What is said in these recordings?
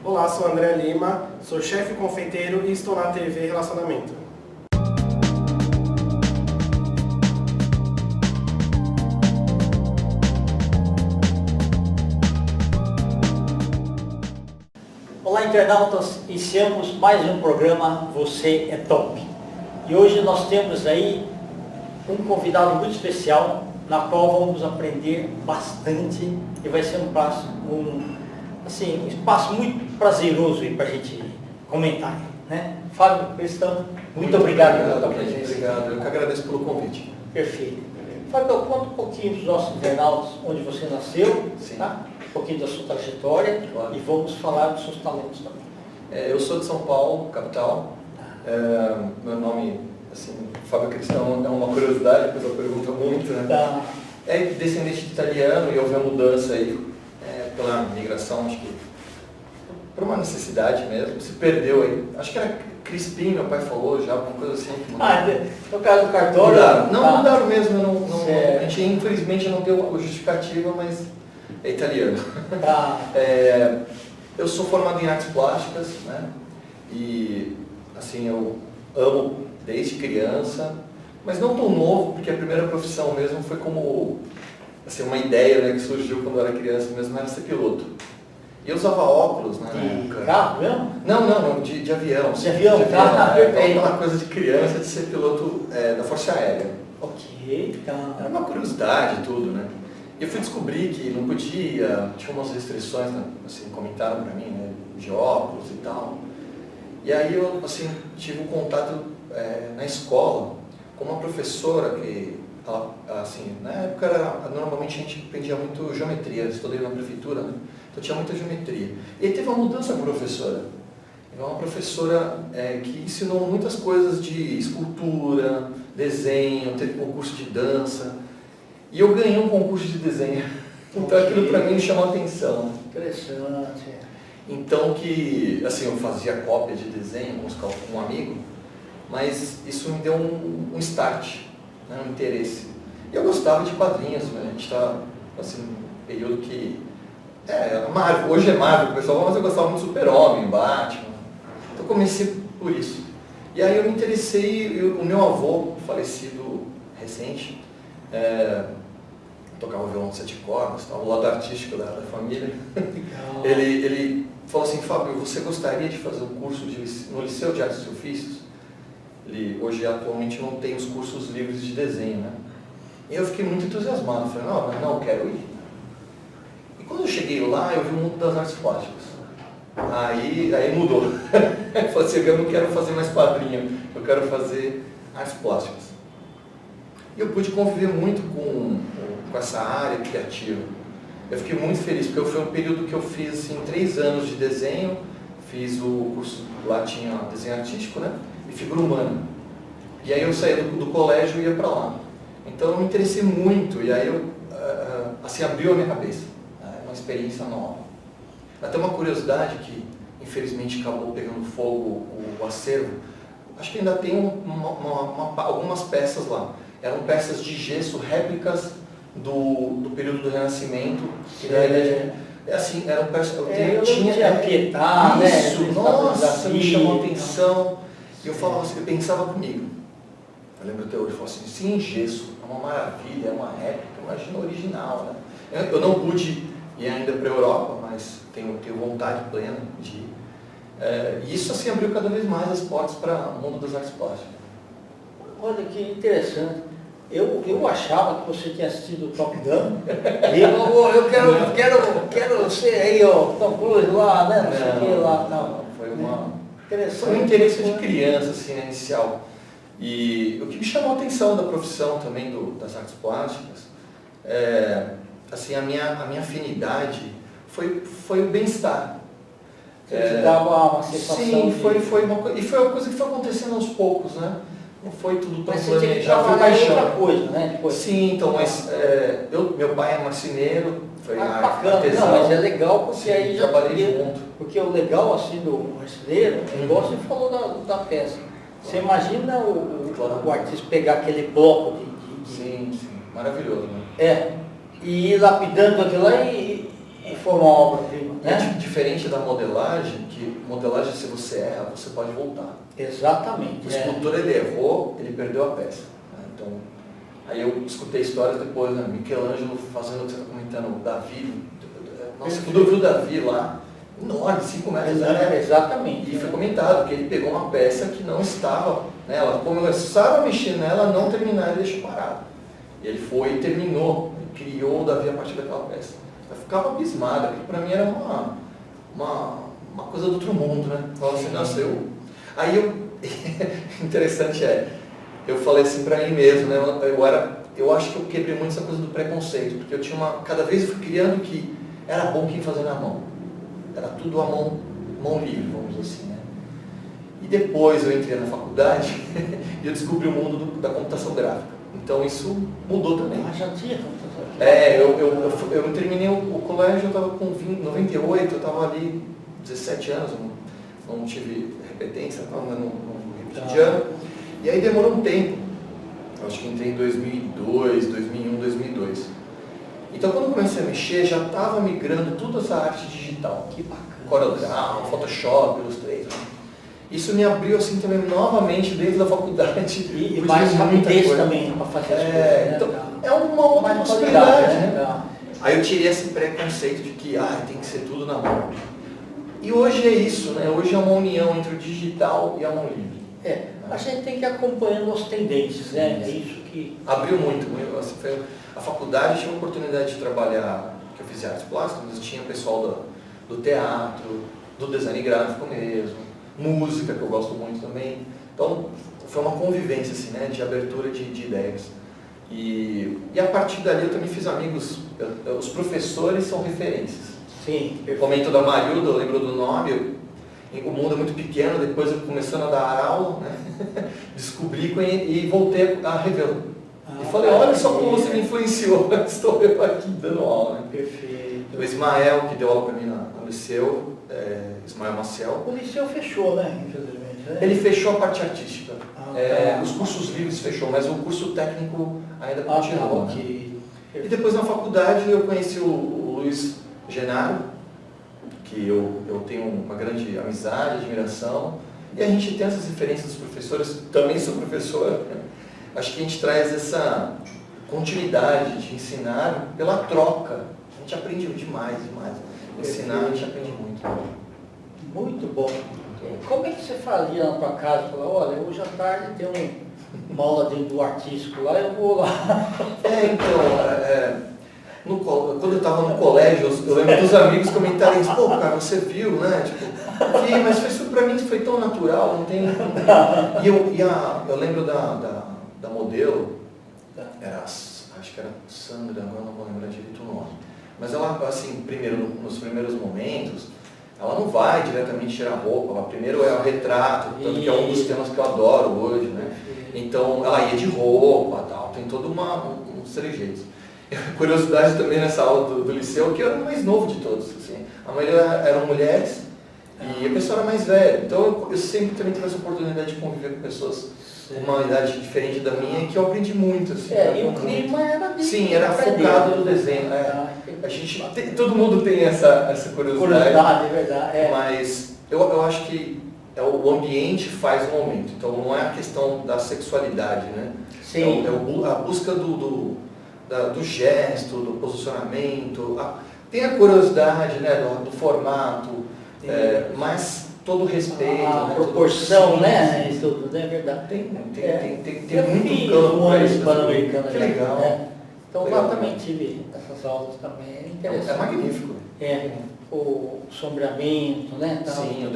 Olá, sou André Lima, sou chefe confeiteiro e estou na TV Relacionamento. Olá, internautas, iniciamos mais um programa Você é Top. E hoje nós temos aí um convidado muito especial, na qual vamos aprender bastante e vai ser um espaço muito prazeroso para a gente comentar, né? Fábio Cristão, muito obrigado pela tua presença. Obrigado, eu que agradeço pelo convite. Perfeito. Fábio, conta um pouquinho dos nossos internautas, onde você nasceu, tá? Um pouquinho da sua trajetória, claro. E vamos falar dos seus talentos também. Eu sou de São Paulo, capital. Meu nome, assim, Fábio Cristão, é uma curiosidade, depois eu pergunto muito, né? Tá. É descendente de italiano e houve uma mudança aí, pela migração, acho que por uma necessidade mesmo, se perdeu aí. Acho que era Crispim, meu pai falou já, alguma coisa assim. No caso do cartório? Mudaram. Não, tá. mudaram mesmo, a gente infelizmente não deu justificativa, mas é italiano. Tá. Eu sou formado em artes plásticas, né? E assim, eu amo desde criança, mas não tão novo, porque a primeira profissão mesmo foi como assim, uma ideia, né, que surgiu quando eu era criança mesmo, era ser piloto. E eu usava óculos, né? De carro mesmo? Não, de avião. De avião, tá? tá. Então, aquela coisa de criança de ser piloto da Força Aérea. Ok, tá. Era uma curiosidade e tudo, né? E eu fui descobrir que não podia, tinha umas restrições, né? Assim, comentaram pra mim, né? De óculos e tal. E aí eu, assim, tive um contato na escola com uma professora que, ela, assim, na época normalmente a gente aprendia muito geometria, eu estudei na prefeitura, né? Então tinha muita geometria. E aí teve uma mudança de professora. Uma professora que ensinou muitas coisas de escultura, desenho, teve concurso de dança. E eu ganhei um concurso de desenho. Então aquilo para mim me chamou a atenção. Interessante. Então que, assim, eu fazia cópia de desenho com um amigo, mas isso me deu um start, né, um interesse. E eu gostava de quadrinhos, né? A gente está, assim, num período que... Marvel, hoje é Marvel, o pessoal fala, mas eu gostava muito do Super-Homem, Batman. Então comecei por isso. E aí eu me interessei, o meu avô, falecido recente, tocava violão de 7 cordas, o lado artístico da família. Ele falou assim, Fábio, você gostaria de fazer um curso no Liceu de Artes e Ofícios? Ele hoje atualmente não tem os cursos livres de desenho, né? E eu fiquei muito entusiasmado, falei, não, eu quero ir. E quando eu cheguei lá, eu vi o mundo das artes plásticas. Aí mudou. Eu falei assim, eu não quero fazer mais quadrinho, eu quero fazer artes plásticas. E eu pude conviver muito com essa área criativa. Eu fiquei muito feliz, porque foi um período que eu fiz assim, 3 anos de desenho, fiz o curso, lá tinha desenho artístico, né? E figura humana. E aí eu saía do colégio e ia para lá. Então eu me interessei muito, e aí eu, assim, abriu a minha cabeça. Uma experiência nova. Até uma curiosidade que, infelizmente, acabou pegando fogo o acervo. Acho que ainda tem algumas peças lá. Eram peças de gesso, réplicas do período do Renascimento. Assim, eram peças... tinha Pietà, isso, né? Nossa, me chamou a atenção. E eu falava assim, eu pensava comigo. Eu lembro até hoje, eu falava assim, sim, gesso, é uma maravilha, é uma réplica, imagina o original, né? Eu não pude ir ainda para a Europa, mas tenho vontade plena de ir. E isso assim abriu cada vez mais as portas para o mundo das artes plásticas. Olha que interessante. Eu achava que você tinha assistido Top Gun. E eu quero ser aí, ó, Tom Cruise lá, né? Não sei o que lá. Não. Foi um interesse de criança, assim, né, inicial. E o que me chamou a atenção da profissão também das artes plásticas, assim, a minha afinidade foi o bem-estar. Te dava uma sensação. Sim, foi uma coisa, e foi uma coisa que foi acontecendo aos poucos, né? Não foi tudo tão planejado. Foi paixão. Outra coisa, né? Depois. Sim, então, mas meu pai é marceneiro, foi bacana. artesão. Não, mas é legal porque sim, aí já trabalhei junto. Porque o legal assim do marceneiro, igual você falou da peça. Você imagina o artista pegar aquele bloco de... Sim, maravilhoso, né? E ir lapidando aquilo lá e formar uma obra-prima. né? Diferente da modelagem, que modelagem, se você erra, você pode voltar. Exatamente. O escultor, ele errou, ele perdeu a peça. Né? Então, aí eu escutei histórias depois, né? Michelangelo fazendo o que você está comentando, o Davi. Nossa, quando eu vi o Davi lá, enorme, 5 metros, né? Exatamente. E foi comentado que ele pegou uma peça que não estava, né? Ela começaram a mexer nela, não terminaram e deixou parado. E ele foi e terminou, criou o Davi a partir daquela peça. Eu ficava abismado, aquilo para mim era uma coisa do outro mundo, né? Eu falava assim, nossa, interessante eu falei assim para mim mesmo, né? Eu acho que eu quebrei muito essa coisa do preconceito, porque eu tinha cada vez eu fui criando que era bom quem fazia na mão. Era tudo a mão livre, vamos dizer assim, né? E depois eu entrei na faculdade e eu descobri o mundo da computação gráfica. Então isso mudou também. Já tinha computação gráfica? Eu terminei o colégio, eu estava com 98, eu estava ali 17 anos, não tive repetência, não repeti de ano. E aí demorou um tempo, eu acho que entrei em 2002, 2001, 2002. Então quando eu comecei a mexer, já estava migrando toda essa arte digital. Que bacana. CorelDRAW, Photoshop, Illustrator. Isso me abriu assim também novamente dentro da faculdade. E mais rapidez também para fazer as coisas. Né? Então, é uma outra mais possibilidade, né? né? Aí eu tirei esse preconceito de que tem que ser tudo na mão. E hoje é isso, né? Hoje é uma união entre o digital e a mão livre. A gente tem que ir acompanhando as tendências, né? É isso que... Abriu muito. Assim, a faculdade tinha a oportunidade de trabalhar, que eu fiz artes plásticas, mas tinha o pessoal do teatro, do design gráfico mesmo, música, que eu gosto muito também. Então, foi uma convivência, assim, né? De abertura de ideias. E a partir dali eu também fiz amigos, os professores são referências. Sim. Eu comento da Marilda, eu lembro do nome, o mundo é muito pequeno, depois eu começando a dar aula, né? Descobri e voltei a revê-la. E falei, olha só como você me influenciou, estou eu aqui dando aula. Né? Perfeito. O Ismael, que deu aula para mim no Liceu, Ismael Maciel. O Liceu fechou, né? Infelizmente. Né? Ele fechou a parte artística. Tá. Os cursos livres fechou, mas o curso técnico ainda continua. Tá, né? E depois na faculdade eu conheci o Luiz Genaro, que eu tenho uma grande amizade, admiração, e a gente tem essas referências dos professores, também sou professor, né? Acho que a gente traz essa continuidade de ensinar pela troca. A gente aprende demais. Ensinar, a gente aprende muito. Muito bom. Como é que você fazia na tua casa? Falava, olha, hoje à tarde tem uma aula do artístico lá, eu vou lá. Quando eu estava no colégio, eu lembro dos amigos comentarem isso, pô, cara, você viu, né? Mas isso para mim foi tão natural, não tem. E eu lembro da modelo, acho que era Sandra, agora não vou lembrar direito o nome. Mas ela, assim, nos primeiros momentos, ela não vai diretamente tirar roupa, ela primeiro é o retrato, tanto que é um dos temas que eu adoro hoje, né? Então, ela ia de roupa, tal, tem todo uns trejeitos. Curiosidade também nessa aula do liceu, que eu era o mais novo de todos, assim. A maioria eram mulheres e a pessoa era mais velha. Então, eu sempre também tive essa oportunidade de conviver com pessoas com uma idade diferente da minha, que eu aprendi muito, assim. E o clima era de... Sim, era focado no desenho, A gente todo mundo tem essa curiosidade. É verdade. Mas eu acho que o ambiente faz o momento. Então não é a questão da sexualidade, né? Sim. A busca do gesto, do posicionamento. Tem a curiosidade, né, do formato, mas todo respeito. A proporção, né? Isso tudo, é verdade. Tem eu muito campo para isso. Pan-Americano. Que legal. Né? Então legal. lá também tive essas aulas também. É interessante. É magnífico. O sombreamento, né? Tal. Sim, o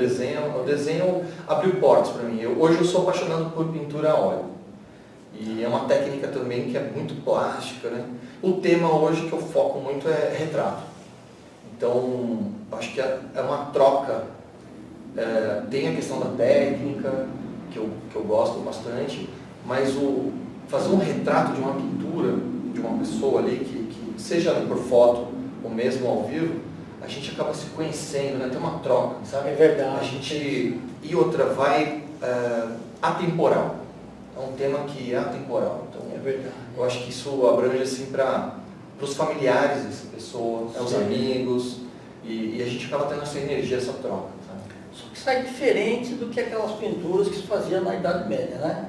desenho abriu portas para mim. Hoje eu sou apaixonado por pintura a óleo. E é uma técnica também que é muito plástica, né? O tema hoje que eu foco muito é retrato. Então, acho que é uma troca. Tem a questão da técnica, que eu gosto bastante, mas fazer um retrato de uma pintura, de uma pessoa ali, que seja por foto ou mesmo ao vivo, a gente acaba se conhecendo, né? Tem uma troca, sabe? É verdade. E outra, vai atemporal. É um tema que é atemporal. Então, é verdade. Eu acho que isso abrange assim para os familiares dessa pessoa, os amigos. e a gente acaba tendo essa energia, essa troca. Sabe? Só que sai diferente do que aquelas pinturas que se faziam na Idade Média, né?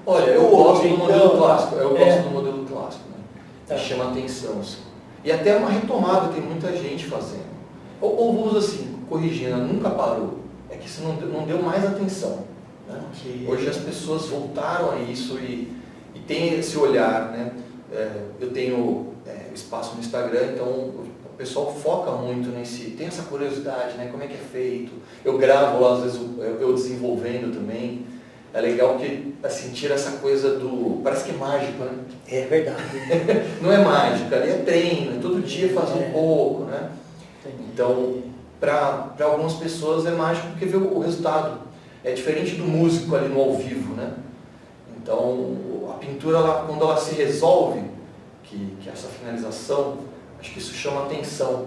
Olha, eu gosto do modelo clássico, gosto do modelo clássico, né? Que chama atenção. Assim. E até uma retomada, tem muita gente fazendo. Ou vamos assim, corrigindo, nunca parou. É que isso não deu mais atenção. Né? Hoje as pessoas voltaram a isso e tem esse olhar, né? Eu tenho espaço no Instagram, então o pessoal foca muito nesse, tem essa curiosidade, né? Como é que é feito? Eu gravo lá, às vezes eu desenvolvendo também. É legal porque assim, tira essa coisa do, parece que é mágico, né? É verdade. Não é mágica, ali é treino, todo dia faz um pouco, né? Então, para algumas pessoas é mágico porque vê o resultado. É diferente do músico ali no ao vivo, né? Então, a pintura, quando ela se resolve, que essa finalização, acho que isso chama atenção.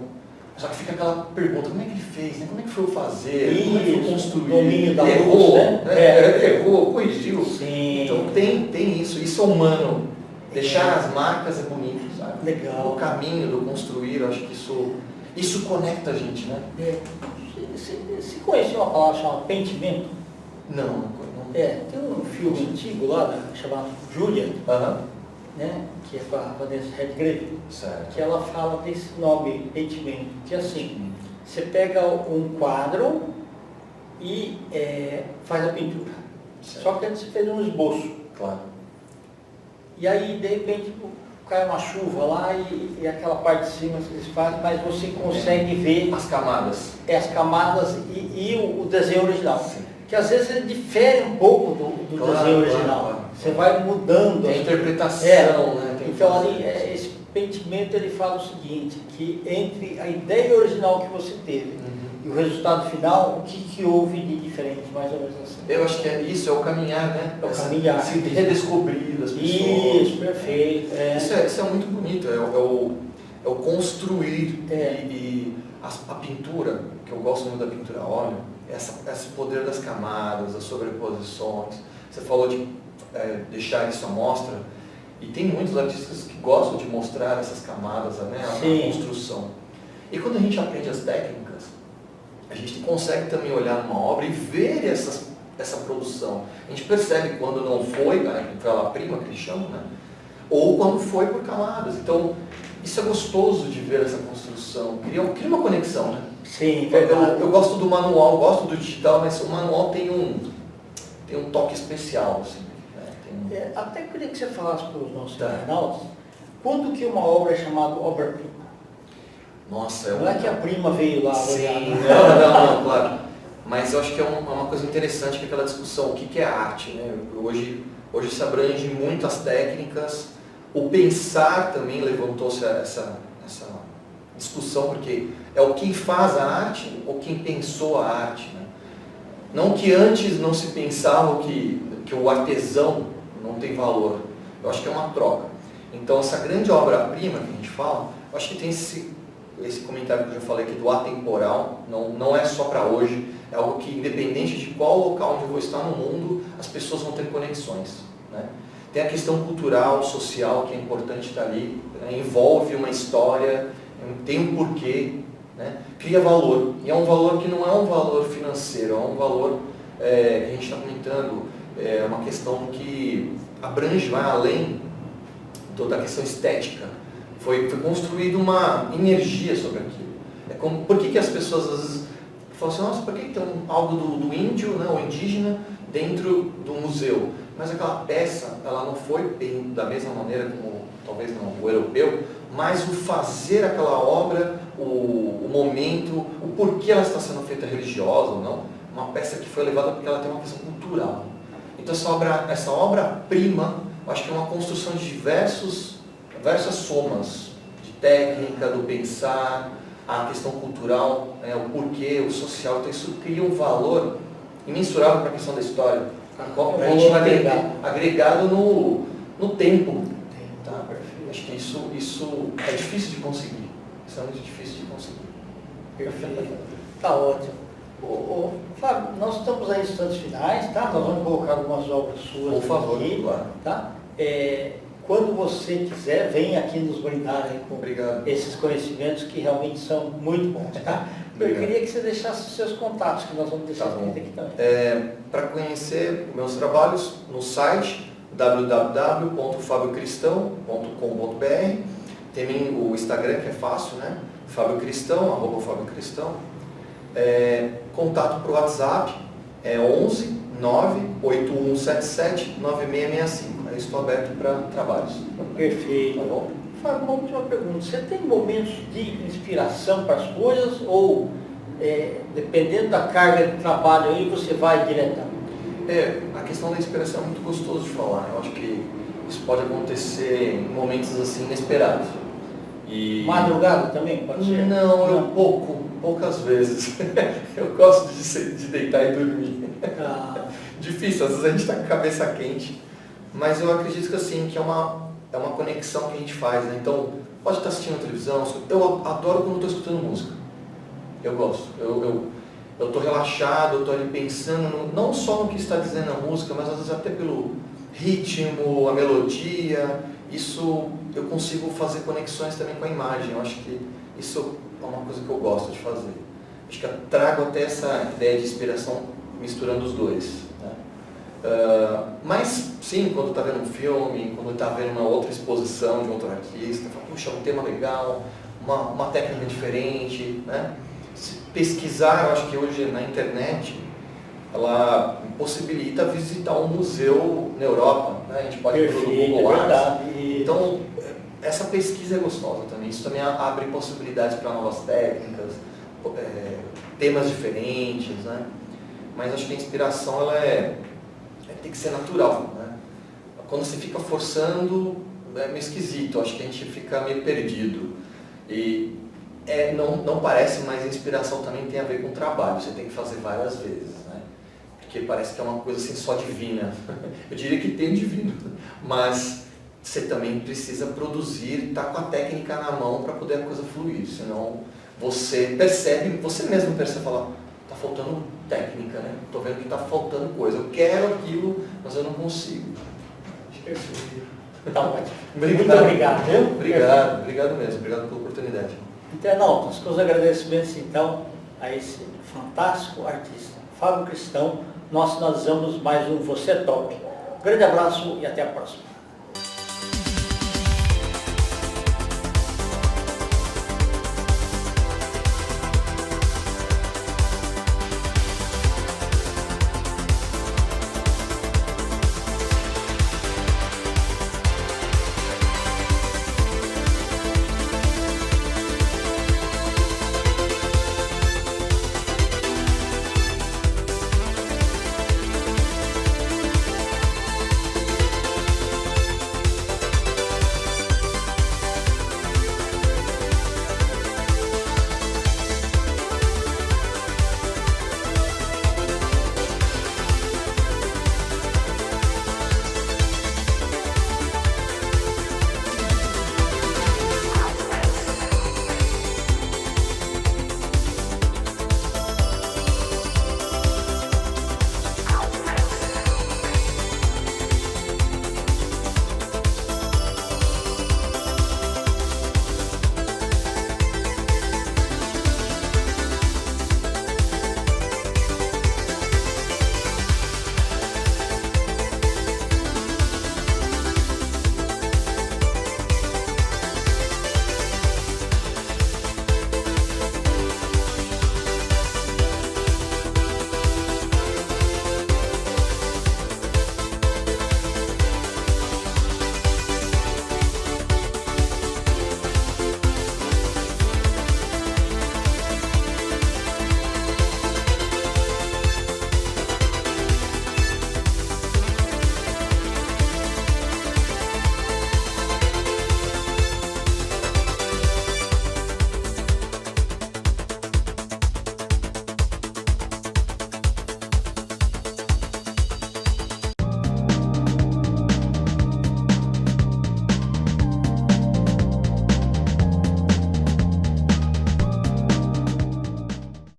Só que fica aquela pergunta, como é que ele fez? Né? Como é que foi fazer? Como é que foi construir? Domínio da Errou, luz, né? Errou, corrigiu. Sim. Então tem isso é humano. Deixar as marcas é bonito, sabe? Legal. O caminho do construir, eu acho que isso conecta a gente, né? Você conheceu uma palavra chamada pentimento? Não. Tem um filme antigo lá, chamado Julia, Aham. né? Que é com a Vanessa Redgrave, Certo. que ela fala desse nome, pentimento, que é assim, você pega um quadro e faz a pintura. Certo. Só que antes você fez um esboço. Claro. E aí, de repente, cai uma chuva lá e aquela parte de cima que eles fazem, mas você consegue ver As camadas. as camadas e o desenho original. Sim. Que às vezes ele difere um pouco do Claro, desenho original. claro. Você vai mudando. Tem a interpretação, né? Tem Então que ali, fazer. esse pentimento ele fala o seguinte, que entre a ideia original que você teve e o resultado final, o que houve de diferente, mais ou menos assim. Eu acho que isso, é o caminhar, né? É o caminhar. Se redescobrir das pessoas. Isso, perfeito. Isso é muito bonito, é o construir e a pintura, que eu gosto muito da pintura a óleo, esse poder das camadas, das sobreposições. Você falou de deixar isso à mostra, e tem muitos artistas que gostam de mostrar essas camadas, né? A construção. E quando a gente aprende as técnicas, a gente consegue também olhar numa obra e ver essa produção. A gente percebe quando não foi, aquela prima que eles chamam, né? Ou quando foi por camadas. Então, isso é gostoso de ver essa construção. Cria uma conexão, né? Sim, verdade. Eu gosto do manual, gosto do digital, mas o manual tem um toque especial, assim. Né? Até queria que você falasse para os nossos Tá. internautas, quando que uma obra é chamada obra-prima? Nossa, Não é que a prima veio lá olhar, Sim, né? não, claro. Mas eu acho que é uma coisa interessante que é aquela discussão, o que é arte, né? Hoje se abrange muitas técnicas, o pensar também levantou-se essa discussão, porque é o quem faz a arte ou quem pensou a arte, né? Não que antes não se pensava que o artesão não tem valor, eu acho que é uma troca. Então essa grande obra-prima que a gente fala, eu acho que tem esse comentário que eu já falei aqui do atemporal, não é só para hoje, é algo que independente de qual local onde eu vou estar no mundo, as pessoas vão ter conexões, né? Tem a questão cultural, social, que é importante estar ali, né? Envolve uma história, tem um porquê, né? Cria valor, e é um valor que não é um valor financeiro, é um valor que a gente está comentando, é uma questão que abrange, vai além da questão estética. Foi construída uma energia sobre aquilo. Por que as pessoas às vezes falam assim, nossa, por que tem algo do índio, né, ou indígena dentro do museu? Mas aquela peça, ela não foi bem da mesma maneira como, talvez não, o europeu, mas o fazer aquela obra, o momento, o porquê ela está sendo feita religiosa ou não, uma peça que foi levada porque ela tem uma questão cultural. Então essa obra-prima, acho que é uma construção de diversas somas, de técnica, do pensar, a questão cultural, o porquê, o social. Então isso cria um valor imensurável para a questão da história. A gente vai agregado no tempo. Tá? Acho que isso é difícil de conseguir. Isso é muito difícil de conseguir. Perfeito. Está ótimo. Fábio, nós estamos aí em instantes finais, tá? Nós vamos colocar algumas obras suas Por favor, aqui, claro. tá? quando você quiser, vem aqui nos brindar aí com Obrigado. esses conhecimentos que realmente são muito bons, tá? Eu Obrigado. queria que você deixasse os seus contatos, que nós vamos deixar Tá bom. escrito aqui também. Para conhecer meus trabalhos no site www.fabiocristão.com.br. Tem o Instagram, que é fácil, né? Fábio Cristão, @Fábio Cristão. Contato para o WhatsApp é 11 98177 9665. Aí estou aberto para trabalhos. Perfeito. Tá bom? Fábio, uma última pergunta. Você tem momentos de inspiração para as coisas ou, dependendo da carga de trabalho, aí você vai diretamente? A questão da inspiração é muito gostoso de falar. Eu acho que isso pode acontecer em momentos assim inesperados. E... Madrugada também, pode ser? Não, poucas vezes. Eu gosto de deitar e dormir. Ah, Difícil, às vezes a gente está com a cabeça quente, mas eu acredito que assim, que é uma conexão que a gente faz, né? Então, pode estar assistindo a televisão, eu adoro quando estou escutando música. Eu gosto. Eu estou relaxado, eu estou ali pensando, não só no que está dizendo a música, mas às vezes até pelo ritmo, a melodia. Isso eu consigo fazer conexões também com a imagem. Eu acho que isso é uma coisa que eu gosto de fazer. Acho que eu trago até essa ideia de inspiração misturando os dois, né? Mas sim, quando está vendo um filme, quando está vendo uma outra exposição de outro artista, fala, puxa, um tema legal, uma técnica diferente, né? Se pesquisar, eu acho que hoje na internet ela possibilita visitar um museu na Europa, né? A gente pode ir pelo Google Arts. Então, essa pesquisa é gostosa também. Isso também abre possibilidades para novas técnicas, temas diferentes, né? Mas acho que a inspiração tem que ser natural, né? Quando você fica forçando, é meio esquisito. Acho que a gente fica meio perdido. E não parece, mas a inspiração também tem a ver com o trabalho. Você tem que fazer várias vezes, né? Porque parece que é uma coisa assim só divina. Eu diria que tem divino, mas você também precisa produzir, estar com a técnica na mão para poder a coisa fluir. Senão você percebe, você mesmo percebe, fala, está faltando técnica, né? Estou vendo que está faltando coisa. Eu quero aquilo, mas eu não consigo. Perfeito. Tá ótimo. Obrigado. Muito obrigado, viu? Obrigado mesmo. Obrigado pela oportunidade. Internautas, com os agradecimentos então a esse fantástico artista, Fábio Cristão, nós finalizamos mais um Você é Top. Um grande abraço e até a próxima.